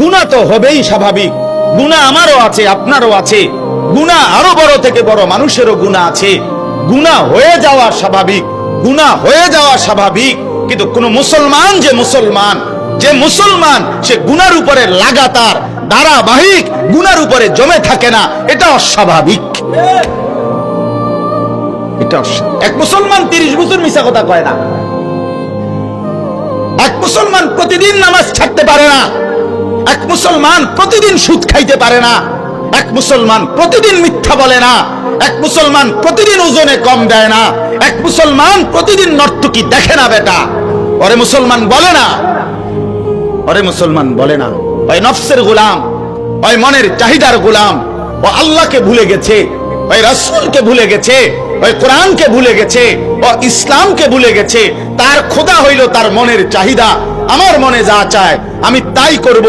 গুনাহ তো হবেই স্বাভাবিক, গুনাহ আমারও আছে, আপনারও আছে, গুনাহ আরো বড় থেকে বড় মানুষেরও গুনাহ আছে, গুনাহ হয়ে যাওয়া স্বাভাবিক, গুনাহ হয়ে যাওয়া স্বাভাবিক। কিন্তু কোন মুসলমান যে মুসলমান সে গুনার উপরে লাগাতার ধারাবাহিক গুনার উপরে জমে থাকে না, এটা অস্বাভাবিক। এক মুসলমান 30 বছর মিছা কথা কয় না, এক মুসলমান প্রতিদিন নামাজ ছাড়তে পারে না, এক মুসলমান প্রতিদিন সুদ খাইতে পারে না, এক মুসলমান প্রতিদিন মিথ্যা বলে না, এক মুসলমান প্রতিদিন ওজনে কম দেয় না, এক মুসলমান প্রতিদিন নর্তকী দেখে না। বেটা ওরে মুসলমান বলে না, ওরে মুসলমান বলে না। ওই নফসের গোলাম, ওই মনের চাহিদার গোলাম, ও আল্লাহকে ভুলে গেছে, ওই রাসূলকে ভুলে গেছে, ওই কোরআনকে ভুলে গেছে, ও ইসলামকে ভুলে গেছে। তার খোদা হইল তার মনের চাহিদা। আমার মনে যা চায় আমি তাই করব।